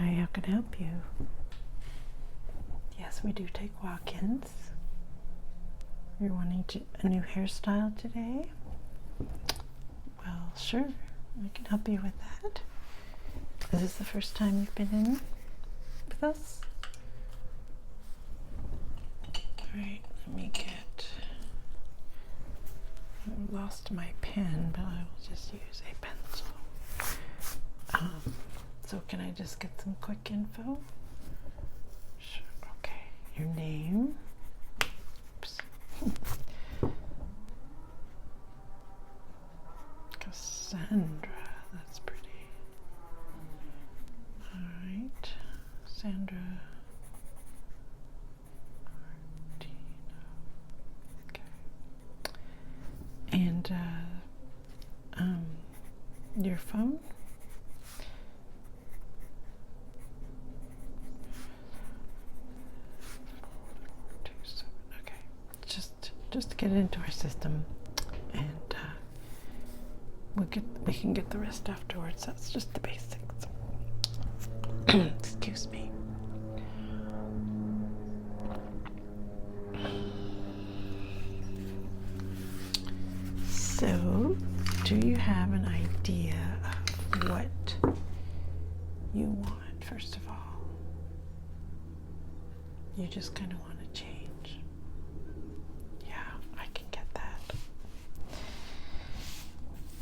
Hi, how can I help you? Yes, we do take walk-ins. You're wanting a new hairstyle today? Well, sure, I can help you with that. Is this the first time you've been in with us? Alright, let me get... I lost my pen, but I will just use a pencil. So can I just get some quick info? Sure, okay. Your name. Oops. Cassandra, that's pretty. Alright, Sandra. Okay. And your phone? Okay, just to get it into our system, and we can get the rest afterwards. That's just the basics. Excuse me. So, do you have an idea of what you want, first of all? You just kind of want to change. Yeah, I can get that.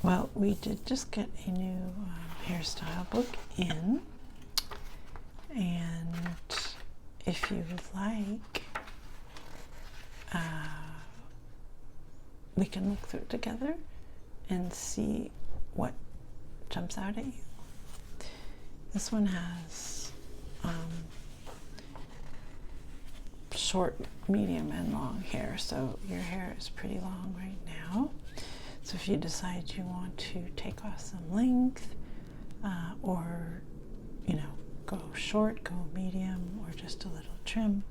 Well, we did just get a new hairstyle book in, and if you would like, we can look through it together and see what jumps out at you. This one has short, medium, and long hair, so your hair is pretty long right now. So if you decide you want to take off some length, or go short, go medium, or just a little trim.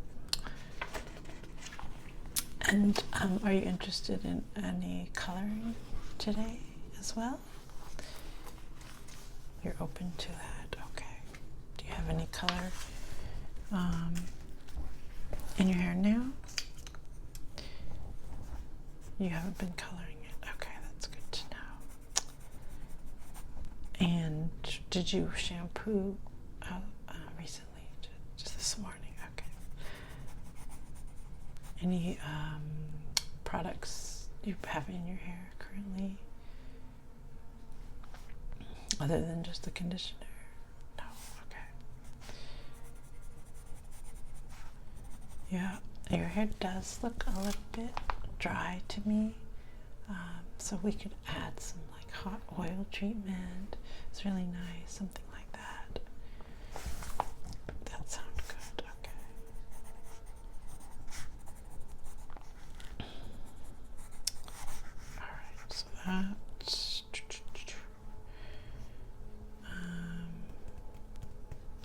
And are you interested in any coloring today as well? You're open to that, okay. Do you have any color in your hair now? You haven't been coloring it, okay, that's good to know. And did you shampoo recently? Just this morning, okay. Any products you have in your hair currently, other than just the conditioner? No, okay. Yeah, your hair does look a little bit dry to me, so we could add some like hot oil treatment. It's really nice, something like that. That sounds good, okay. Alright, so that's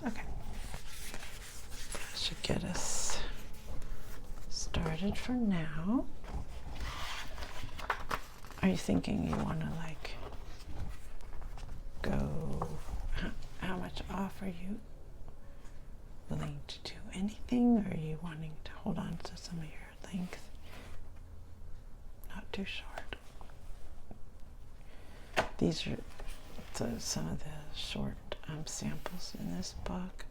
okay. That should get us started for now. Are you thinking you want to like go, how much off are you willing to do? Anything, or are you wanting to hold on to some of your length? Not too short. These are some of the short samples in this book.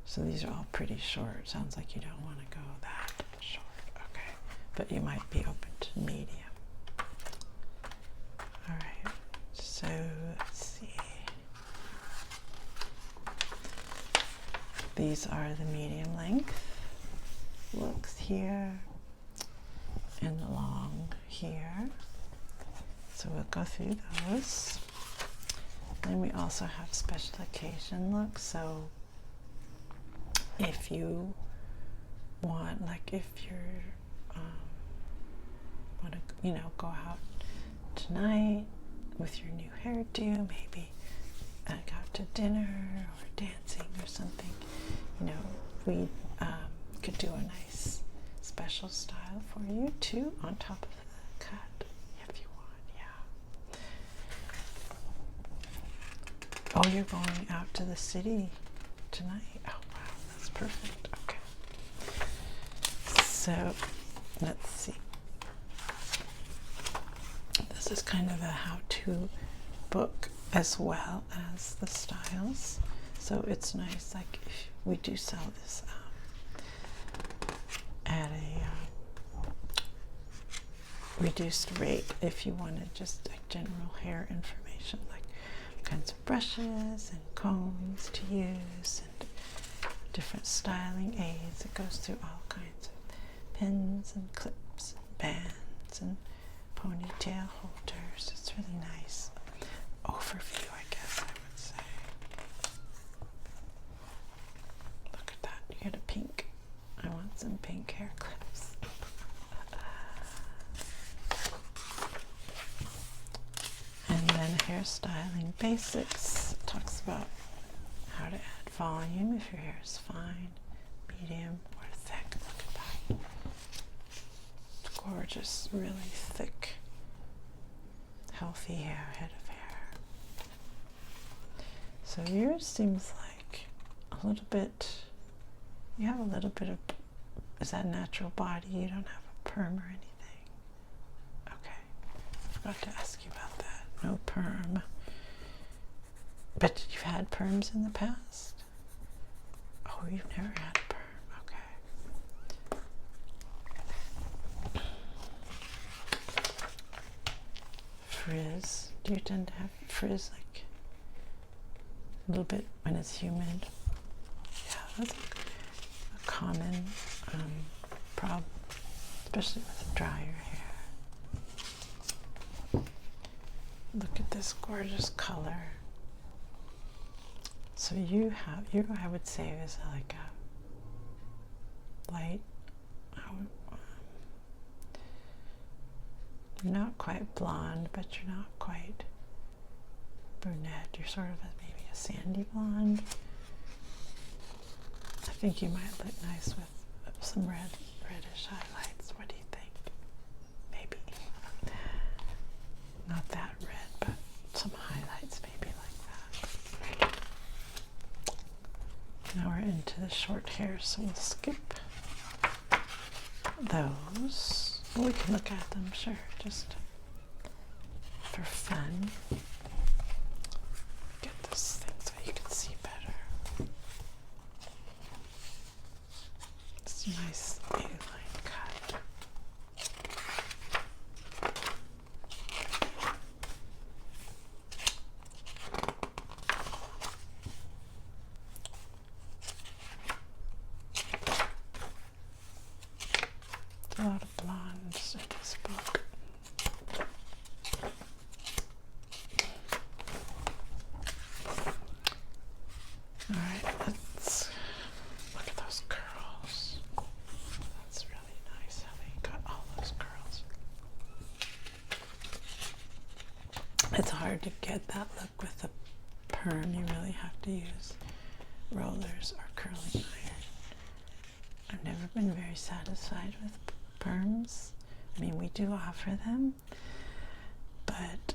So these are all pretty short. Sounds like you don't want to go that short. Okay, but you might be open to medium. All right, so let's see. These are the medium length looks here, and the long here. So we'll go through those. Then we also have special occasion looks. So if you want, like if you're want to, go out tonight with your new hairdo, maybe go out to dinner or dancing or something, we could do a nice special style for you too on top of the cut if you want. Yeah. Oh, you're going out to the city tonight. Oh, wow, that's perfect. Okay. So, let's see. This is kind of a how-to book as well as the styles. So it's nice, like if we do sell this at a reduced rate if you wanted just like general hair information, like kinds of brushes and combs to use and different styling aids. It goes through all kinds of pins and clips and bands and ponytail holders. It's really nice. Overview, I guess I would say. Look at that. You get a pink. I want some pink hair clips. And then hairstyling basics. It talks about how to add volume if your hair is fine, medium, or thick. Look at that. It's gorgeous, really thick, healthy hair, head of hair. So yours seems like a little bit, you have a little bit of, is that natural body? You don't have a perm or anything? Okay, I forgot to ask you about that. No perm. But you've had perms in the past? Oh, you've never had a perm. Okay. Frizz. Do you tend to have frizz like a little bit when it's humid? Yeah, that's a common problem, especially with drier hair. Look at this gorgeous color. So you have, I would say, is like a light, you're not quite blonde, but you're not quite brunette. You're sort of maybe a sandy blonde. I think you might look nice with some reddish highlights. What do you think? Maybe. Not that red, but some highlights maybe like that. Now we're into the short hair, so we'll skip those. Well, we can look at them, sure, just for fun. Get this thing so you can see better. It's a nice A-line cut. A lot of blondes in this book. Alright, let's look at those curls. That's really nice how they got all those curls. It's hard to get that look with a perm. You really have to use rollers or curling iron. I've never been very satisfied with perms. I mean, we do offer them, but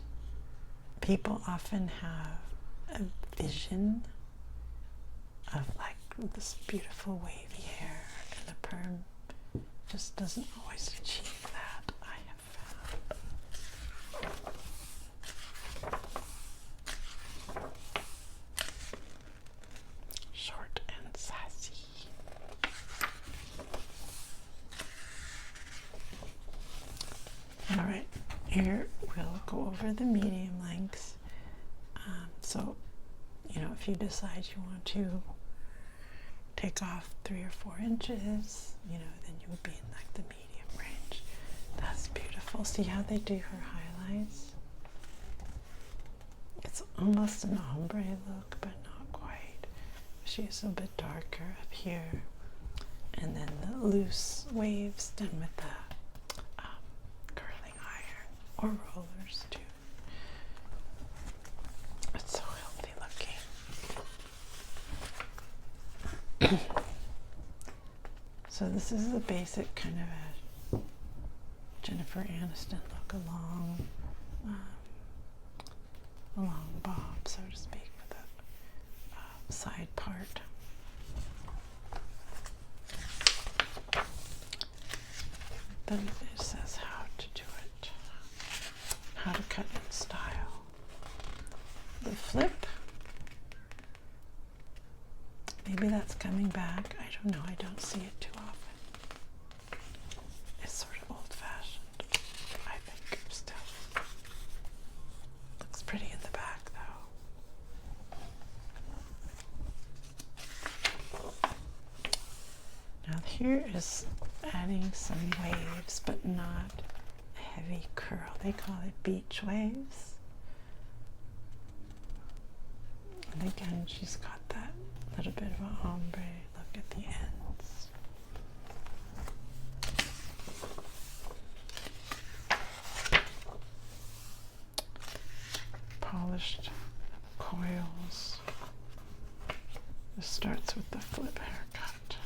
people often have a vision of like this beautiful wavy hair, and the perm just doesn't always achieve that, I have found. Short and sassy. All right, here we'll go over the medium lengths. So, you know, if you decide you want to take off 3 or 4 inches, you know, then you would be in like the medium range. That's beautiful. See how they do her highlights? It's almost an ombre look, but not quite. She's a bit darker up here. And then the loose waves done with the curling iron or rollers too. It's so healthy looking. So this is the basic kind of a Jennifer Aniston look, a long bob, so to speak, with side part. But it says how to do it, how to cut in style. The flip, maybe that's coming back. I don't know. I don't see it too often. It's sort of old-fashioned, I think, still. Looks pretty in the back, though. Now here is adding some waves, but not heavy curl. They call it beach waves. And again, she's got that little bit of a ombre look at the ends. Polished coils. This starts with the flip haircut.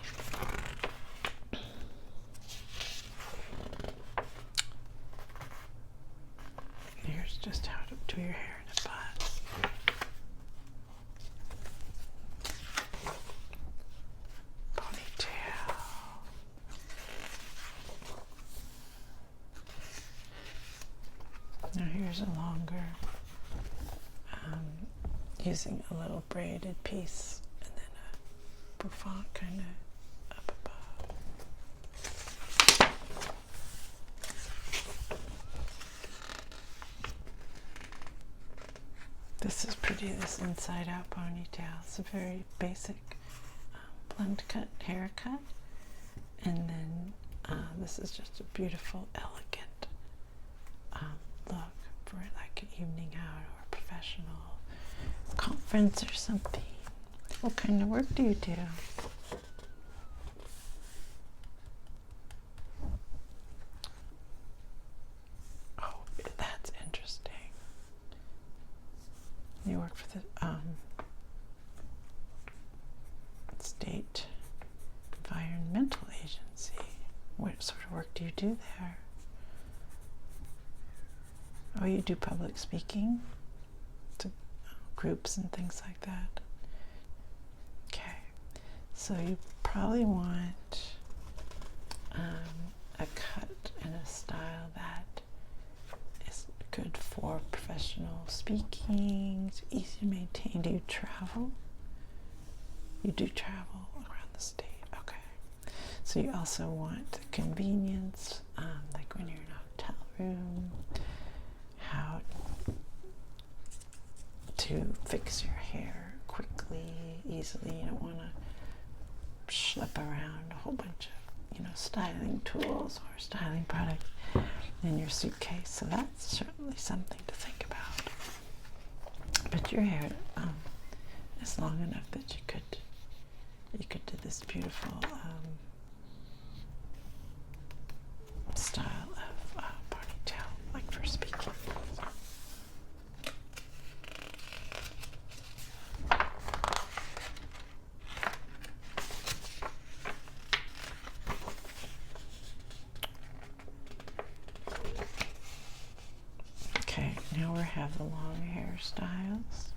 Here's just how to do your hair in a bun. Ponytail. Now here's a longer, using a little braided piece and then a bouffant kind of up above. This is pretty, this inside out ponytail. It's a very basic blend cut haircut. And then this is just a beautiful, elegant look for like an evening out or a professional conference or something. What kind of work do you do? Oh, that's interesting. You work for the State Environmental Agency. What sort of work do you do there? Oh, you do public speaking to groups and things like that. Okay, so you probably want a cut and a style that is good for professional speaking. It's easy to maintain. Do you travel? You do travel around the state. Okay. So you also want the convenience, like when you're in a hotel room, how to fix your hair quickly, easily. You don't want to schlep around a whole bunch of, styling tools or styling products in your suitcase. So that's certainly something to think about. But your hair is long enough that you could do this beautiful style of ponytail, like for speaking. Okay, now we have the long hairstyles.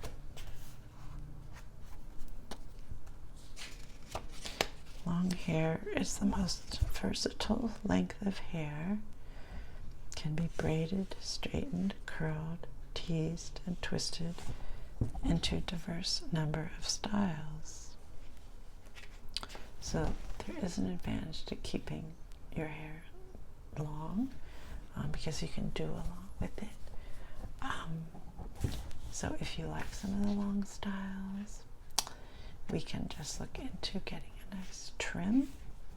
Long hair is the most versatile length of hair. Can be braided, straightened, curled, teased, and twisted into a diverse number of styles. So there is an advantage to keeping your hair long because you can do a lot with it. So if you like some of the long styles, we can just look into getting a nice trim.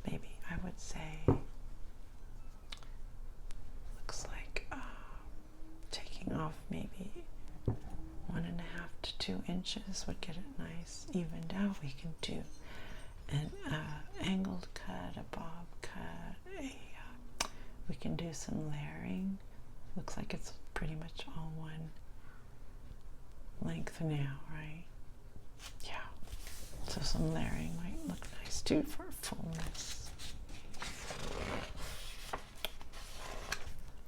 Maybe I would say looks like taking off maybe 1.5 to 2 inches would get it nice evened out. We can do an angled cut, a bob cut, we can do some layering. Looks like it's pretty much all one length now, right? Yeah. So some layering might look nice too for fullness.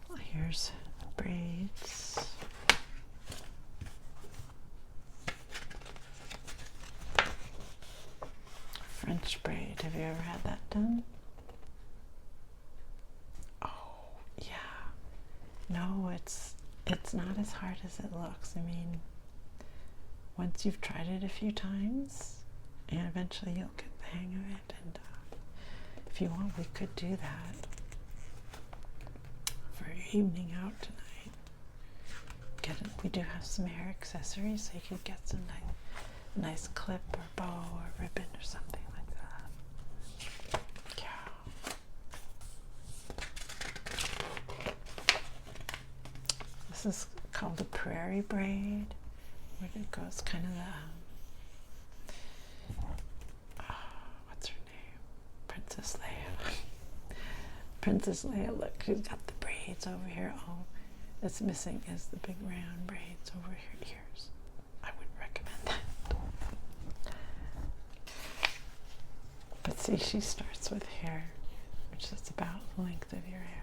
Well, here's braids. French braid. Have you ever had that done? Oh, yeah. No, it's not as hard as it looks. I mean, once you've tried it a few times, and eventually you'll get the hang of it. And if you want, we could do that for your evening out tonight. We do have some hair accessories, so you could get some nice clip or bow or ribbon or something like that. Yeah. This is called a prairie braid, where it goes kind of the what's her name? Princess Leia. Princess Leia, look, she's got the braids over here. Oh, that's missing is the big round braids over her ears. I wouldn't recommend that. But see, she starts with hair, which is about the length of your hair.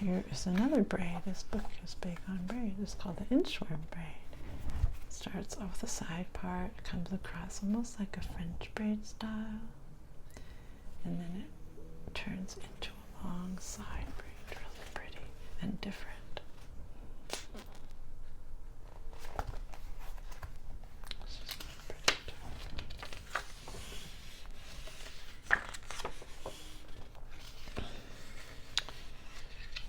Here is another braid. This book is big on braid. It's called the inchworm braid. Starts off the side part, comes across almost like a French braid style, and then it turns into a long side braid, really pretty and different.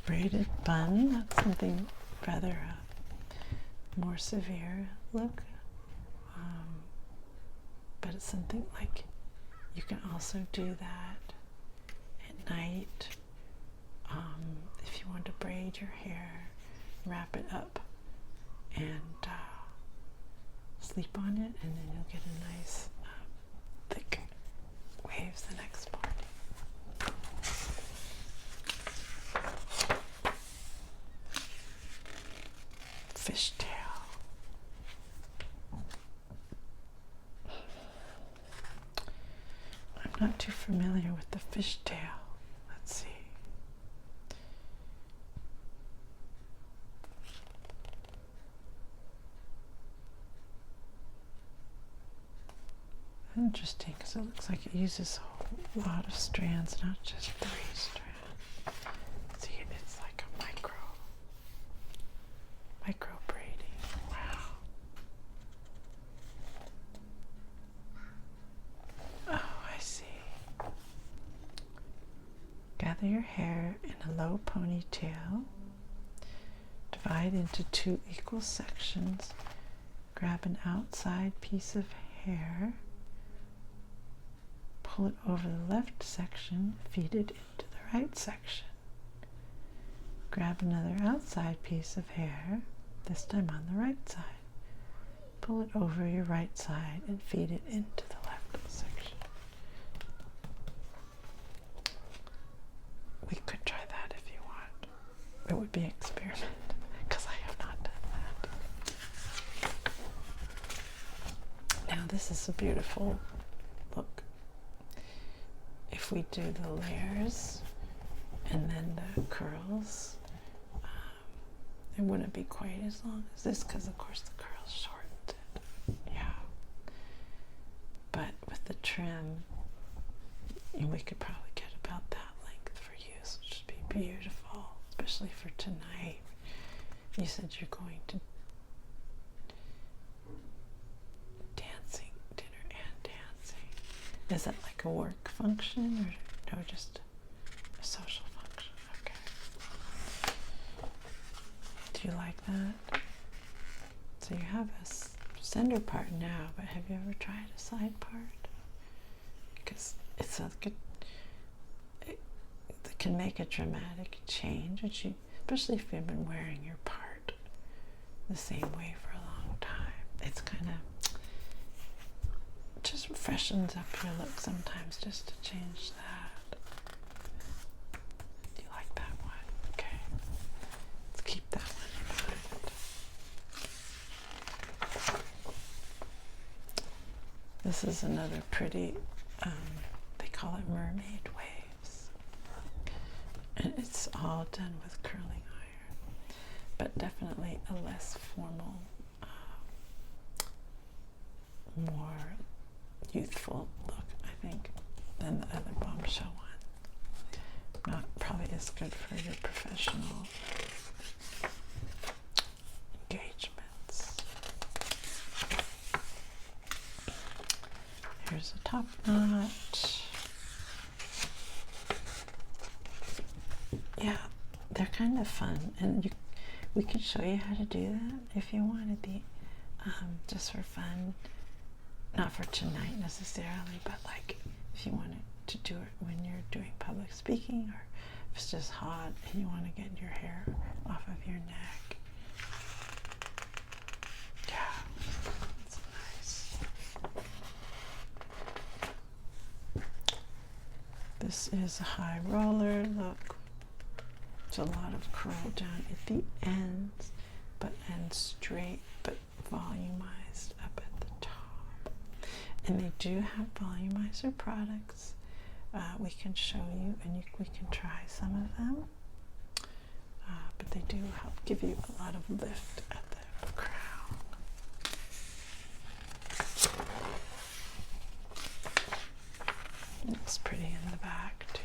Braided bun, that's something rather more severe look, but it's something like you can also do that at night if you want to braid your hair, wrap it up and sleep on it, and then you'll get a nice thick waves the next morning. Fishtail. I'm not too familiar with the fishtail. Let's see. Interesting, because it looks like it uses a lot of strands, not just 3 strands. See, it's like a micro braiding. Wow. Oh, I see. Gather your hair in a low ponytail. Divide into 2 equal sections. Grab an outside piece of hair. Pull it over the left section. Feed it into the right section. Grab another outside piece of hair, this time on the right side. Pull it over your right side and feed it into the left section. We could try that if you want. It would be an experiment, because I have not done that. Now this is a beautiful look. If we do the layers and then the curls, it wouldn't be quite as long as this, because of course the curls shortened it. Yeah. But with the trim, we could probably get about that length for use, which would be beautiful, especially for tonight. You said you're going to dinner and dancing. Is that like a work function, or no, just a social function? Okay. Do you like that? So you have a center part now, but have you ever tried a side part? Because it's a good, it can make a dramatic change, especially if you've been wearing your part the same way for a long time. It's kind of just freshens up your look sometimes, just to change that. Do you like that one? Okay. Let's keep that one in mind. This is another pretty, they call it mermaid waves. And it's all done with curling but definitely a less formal, more youthful look, I think, than the other bombshell one. Not probably as good for your professional engagements. Here's a top knot. Yeah, they're kind of fun, and we could show you how to do that if you wanted, just for fun. Not for tonight necessarily, but like if you wanted to do it when you're doing public speaking, or if it's just hot and you want to get your hair off of your neck. Yeah, it's nice. This is a high roller look. It's a lot of curl down at the ends, and straight, but volumized up at the top. And they do have volumizer products. We can show you, and we can try some of them. But they do help give you a lot of lift at the crown. It's pretty in the back too.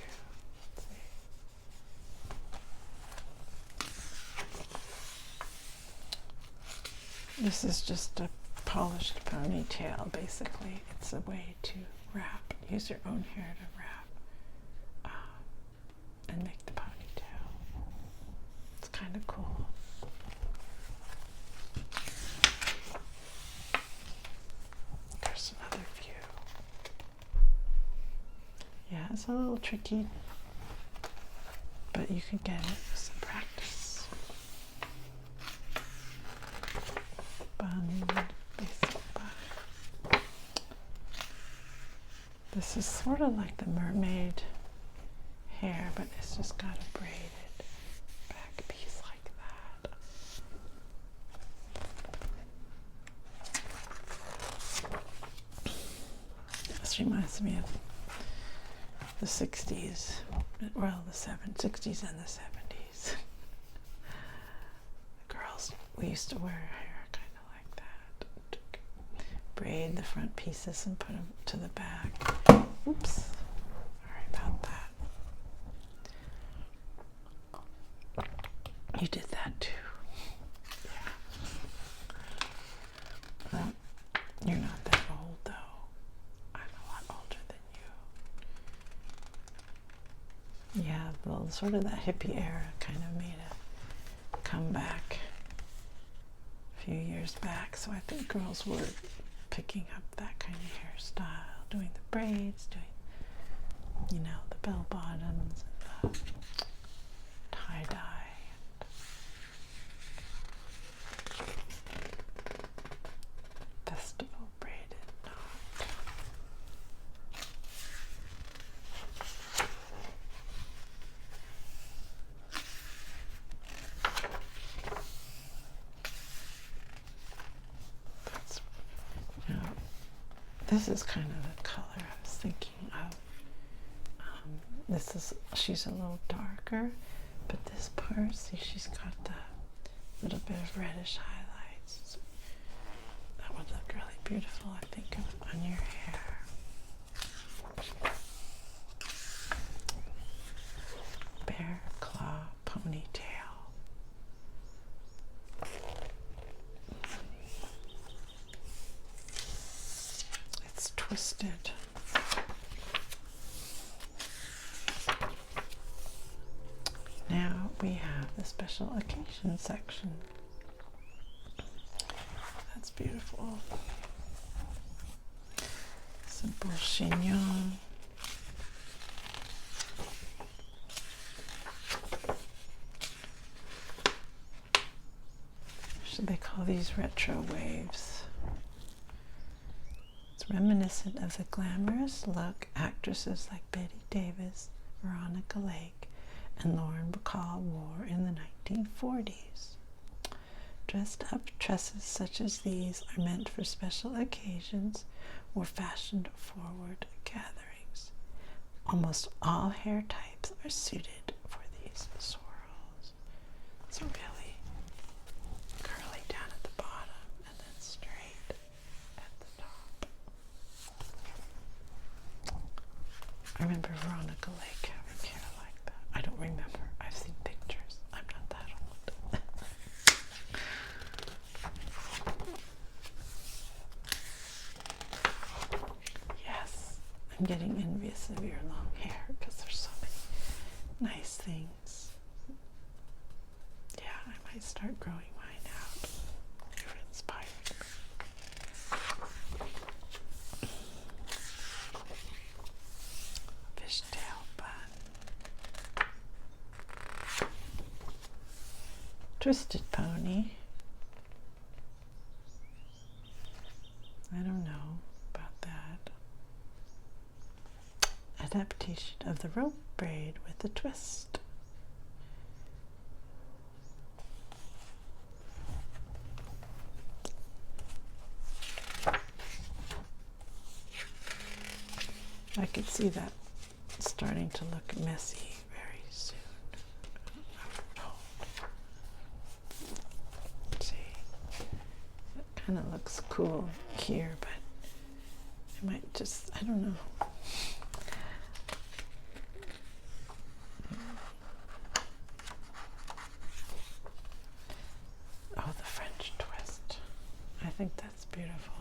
This is just a polished ponytail, basically. It's a way to wrap, use your own hair to wrap and make the ponytail. It's kind of cool. There's another view. Yeah, it's a little tricky, but you can get it with some practice. Basic bun. This is sort of like the mermaid hair, but it's just got a braided back piece like that. This reminds me of the 60s, well, the 60s and the 70s. The girls, we used to wear hair braid the front pieces and put them to the back. Oops, sorry about that. You did that too. Yeah. Well, you're not that old though. I'm a lot older than you. Yeah, well, sort of that hippie era kind of made a comeback a few years back, so I think girls were picking up that kind of hairstyle, doing the braids, doing, you know, the bell bottoms and the tie-dye. Festival braided knot. This is kind of the color I was thinking of. She's a little darker, but this part, see, she's got the little bit of reddish highlights. That would look really beautiful, I think, on your hair. Bear claw ponytail. Twisted. Now we have the special occasion section. That's beautiful. Simple chignon. Should they call these retro waves? Reminiscent of the glamorous look actresses like Betty Davis, Veronica Lake, and Lauren Bacall wore in the 1940s. Dressed up tresses such as these are meant for special occasions or fashion-forward gatherings. Almost all hair types are suited for these swirls. It's really I remember Veronica Lake having hair like that. I don't remember. I've seen pictures. I'm not that old. Yes, I'm getting envious of your long hair because there's so many nice things. Yeah, I might start growing mine out. You're inspired. Fishtail bun. Twisted pony. I don't know about that. Adaptation of the rope braid with a twist. I could see that starting to look messy very soon. See, it kind of looks cool here, but I might just, I don't know. Oh, the French twist. I think that's beautiful.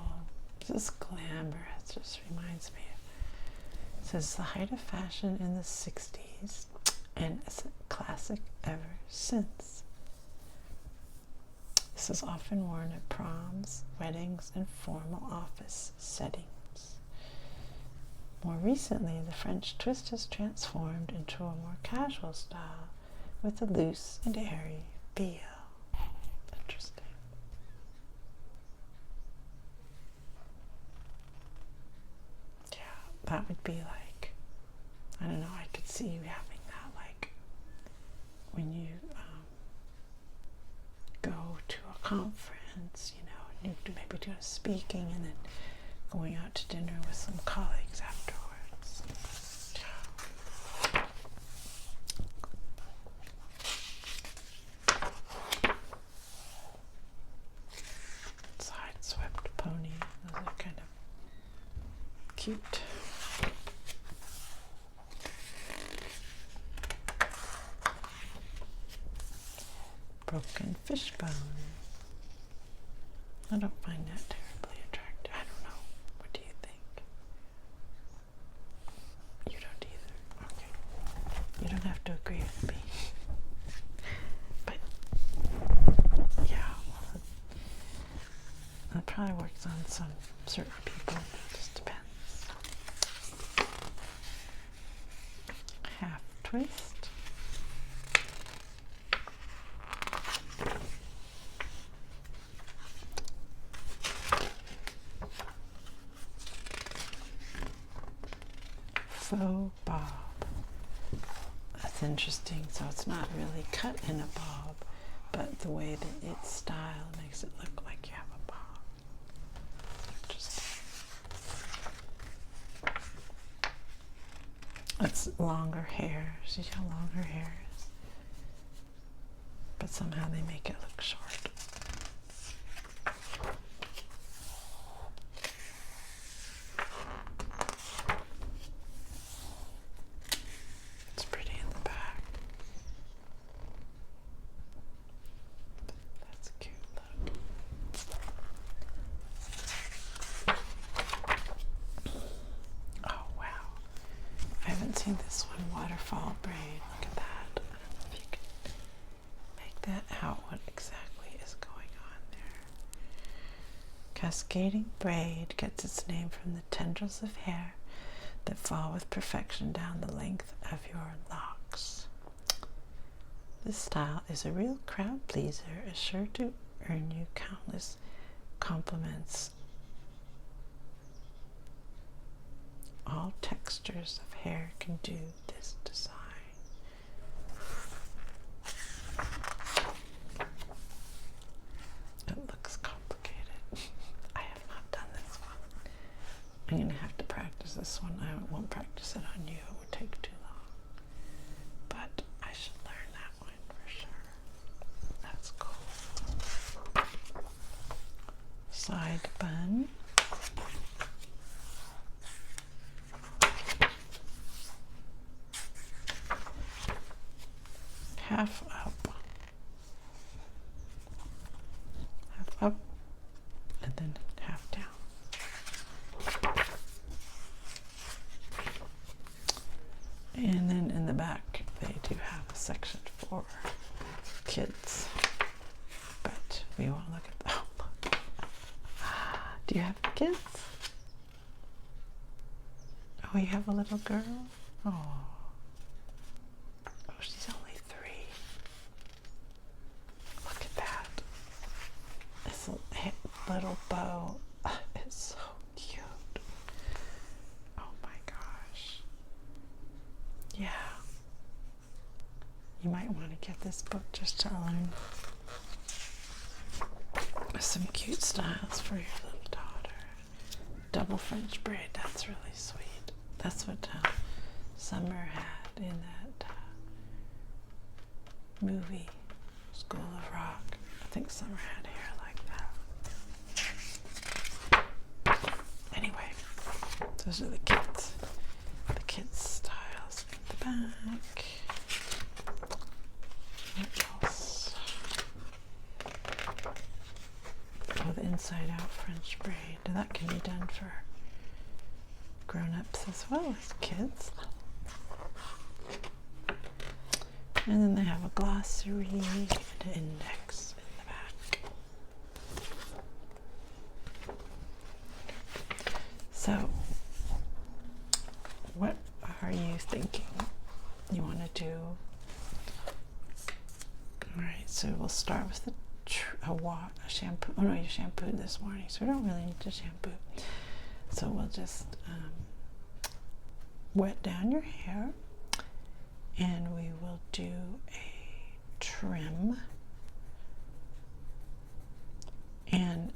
This is glamorous. It just reminds me of, it says the height of fashion in the 60s and it's a classic ever since. This is often worn at proms, weddings, and formal office settings. More recently, the French twist has transformed into a more casual style with a loose and airy feel. Interesting. Yeah, that would be like, I don't know, I could see you having that like when you go to a conference, you know, and you maybe do a speaking and then going out to dinner with some colleagues afterwards. Side swept pony. Those are kind of cute. Broken fishbone. I don't find that terribly attractive. I don't know. What do you think? You don't either. Okay. You don't have to agree with me. But yeah, well, it probably works on some certain people. It just depends. Half twist. Faux bob. That's interesting. So it's not really cut in a bob, but the way that it's styled makes it look like you have a bob. Interesting. It's longer hair. See how long her hair is? But somehow they make it look short. This one, waterfall braid. Look at that. I don't know if you can make that out, what exactly is going on there. Cascading braid gets its name from the tendrils of hair that fall with perfection down the length of your locks. This style is a real crowd pleaser, is sure to earn you countless compliments. All textures of hair can do this design. It looks complicated. I have not done this one. I'm going to have to practice this one. I won't practice it on you. It would take too long. But I should learn that one for sure. That's cool. Side bun. half up, and then half down. And then in the back, they do have a section for kids, but we won't look at that. Oh, look. Do you have kids? Oh, you have a little girl? Oh, she's only 3. Look at that. This little bow is so cute. Oh my gosh. Yeah. You might want to get this book just to learn some cute styles for your little daughter. Double French braid, that's really sweet. That's what Summer had in that movie, School of Rock. I think Summer had hair like that. Anyway, those are the kids' styles in the back. What else? Oh, the inside out French braid. That can be done for grown-ups as well as kids. And then they have a glossary and an index in the back. So, what are you thinking you want to do? Alright, so we'll start with a shampoo. Oh no, you shampooed this morning, so we don't really need to shampoo. So we'll just wet down your hair, and we will do a trim. And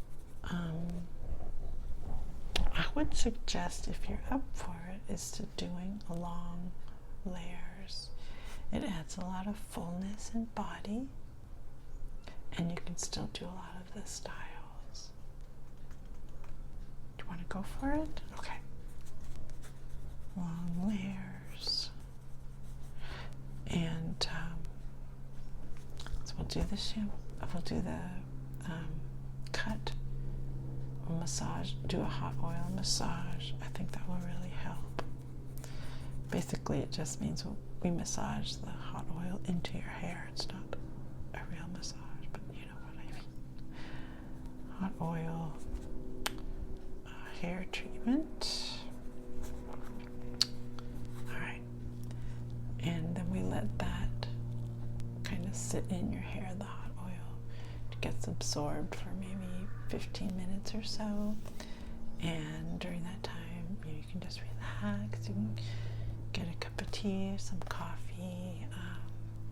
I would suggest, if you're up for it, is to doing long layers. It adds a lot of fullness and body, and you can still do a lot of the styles. Do you want to go for it? Okay. Long layers. And so we'll do the shampoo. We'll do the cut, massage, do a hot oil massage. I think that will really help. Basically, it just means we massage the hot oil into your hair. It's not a real massage, but you know what I mean. Hot oil hair treatment. Alright. And then we let that kind of sit in your hair, the hot oil. It gets absorbed for maybe 15 minutes or so. And during that time, you can just relax. You can get a cup of tea, some coffee.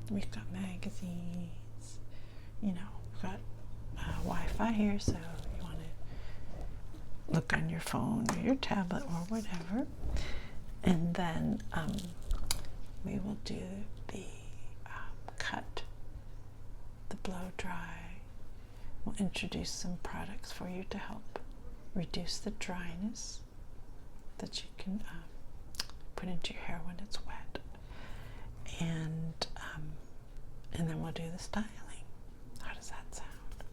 We've got magazines. You know, we've got Wi-Fi here, so you want to look on your phone or your tablet or whatever. And then we will do the cut, the blow dry. We'll introduce some products for you to help reduce the dryness that you can put into your hair when it's wet. And then we'll do the styling. How does that sound?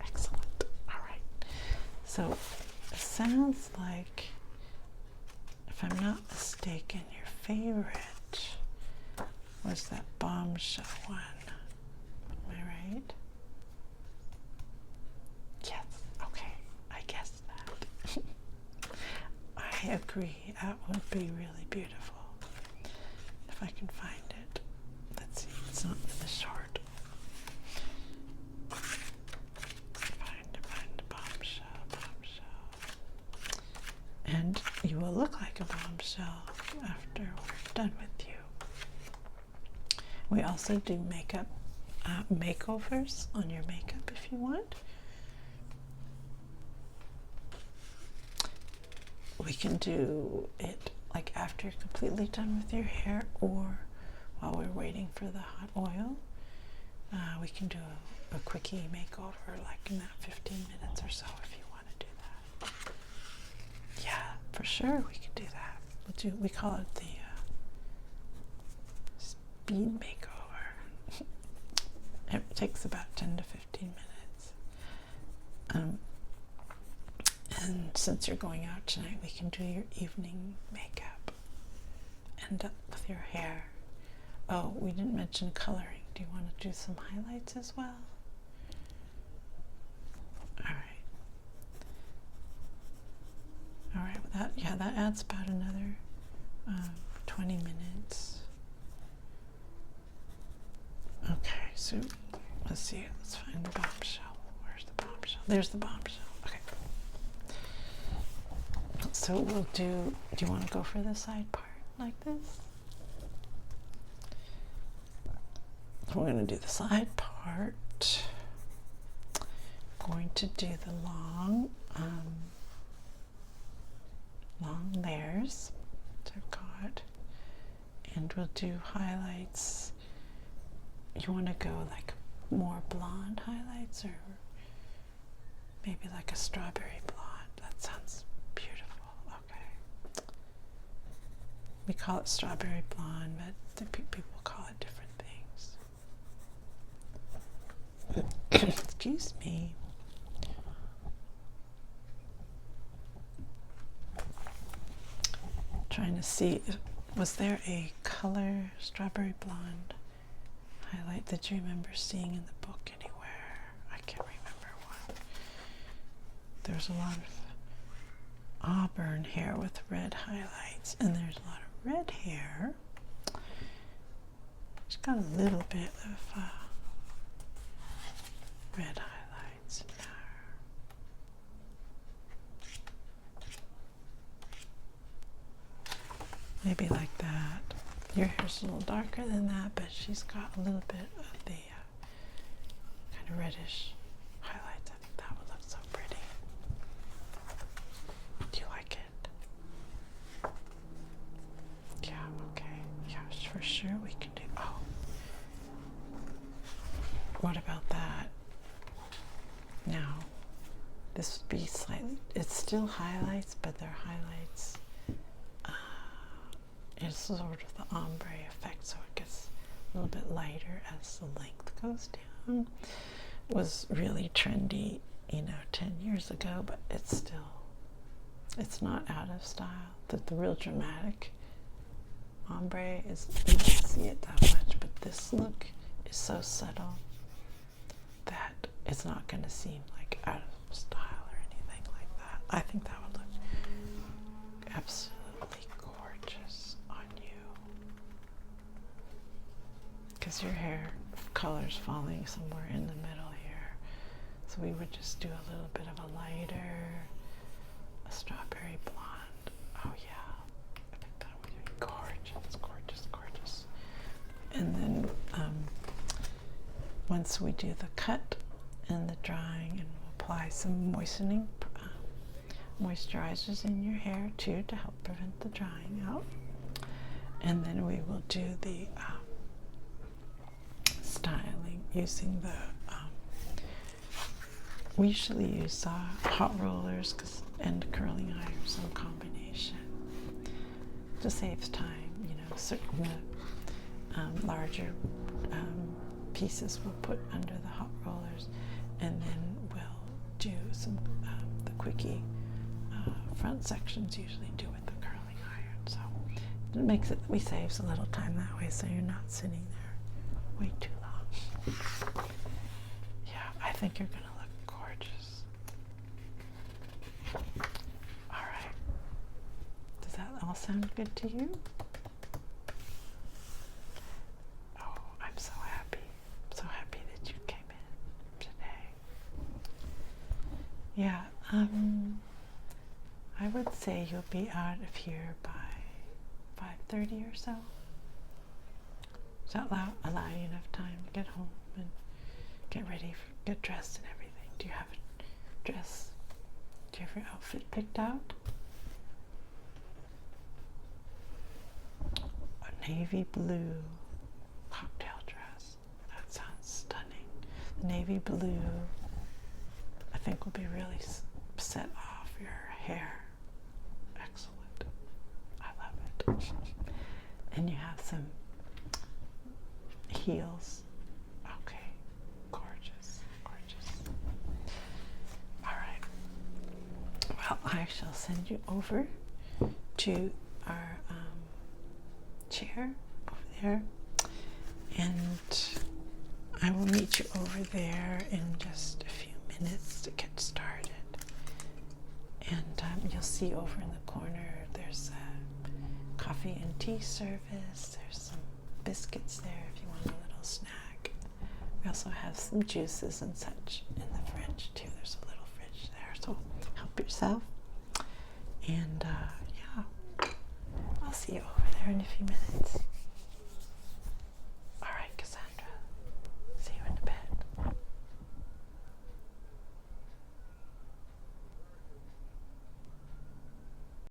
Excellent. All right. So it sounds like, if I'm not mistaken, your favorite was that bombshell one. Am I right? Yes. Okay. I guessed that. I agree. That would be really beautiful. If I can find it. Let's see. It's not in the short. Find bombshell. And you will look like a bombshell after we're done with you. We also do makeup makeovers on your makeup if you want. We can do it like after you're completely done with your hair, or while we're waiting for the hot oil. We can do a quickie makeover like in that 15 minutes or so if you want to do that. Yeah, for sure we can do that. We call it the bead makeover. It takes about 10 to 15 minutes. And since you're going out tonight, we can do your evening makeup. End up with your hair. Oh, we didn't mention coloring. Do you want to do some highlights as well? All right, that adds about another 20 minutes. Okay, so let's see, let's find the bombshell. Where's the bombshell? There's the bombshell. Okay. So we'll do you want to go for the side part like this? We're going to do the side part. Going to do the long layers that I've got, and we'll do highlights. You want to go like more blonde highlights, or maybe like a strawberry blonde? That sounds beautiful. Okay. We call it strawberry blonde, but the people call it different things. Excuse me. Trying to see, was there a color strawberry blonde highlight that you remember seeing in the book anywhere? I can't remember one. There's a lot of auburn hair with red highlights, and there's a lot of red hair. It's got a little bit of red highlights in there. Maybe like that. Your hair's a little darker than that, but she's got a little bit of the kind of reddish highlights. I think that would look so pretty. Do you like it? Yeah, okay. Yeah, for sure we can do. Oh. What about that? Now, this would be slightly, it's still highlights, but they're highlights. It's sort of the ombre effect, so it gets a little bit lighter as the length goes down. It was really trendy, 10 years ago, but it's not out of style. The real dramatic ombre is, you don't see it that much, but this look is so subtle that it's not going to seem like out of style or anything like that. I think that would look absolutely gorgeous on you, because your hair color's falling somewhere in the middle here. So we would just do a little bit of a lighter, a strawberry blonde. Oh yeah, I think that would be gorgeous, gorgeous, gorgeous. And then once we do the cut and the drying, and we'll apply some moistening moisturizers in your hair too to help prevent the drying out. And then we will do the styling using the we usually use hot rollers and curling iron, some combination. Just saves time, certain larger pieces we'll put under the hot rollers, and then we'll do some the quickie front sections usually do with the curling iron. So it we saves a little time that way, so you're not sitting there way too long. Yeah, I think you're gonna look gorgeous. All right, does that all sound good to you? Oh, I'm so happy that you came in today. Yeah, I would say you'll be out of here by 5:30 or so. Does that allow you enough time to get home and get ready, get dressed and everything? Do you have a dress? Do you have your outfit picked out? A navy blue cocktail dress. That sounds stunning. The navy blue, I think, will be really set off your hair. Excellent. I love it. And you have some heels. Okay, gorgeous, gorgeous. All right. Well, I shall send you over to our chair over there, and I will meet you over there in just a few minutes to get started. And you'll see over in the corner there's a coffee and tea service. There's some biscuits there if you want a little snack. We also have some juices and such in the fridge too. There's a little fridge there, so help yourself. And yeah, I'll see you over there in a few minutes.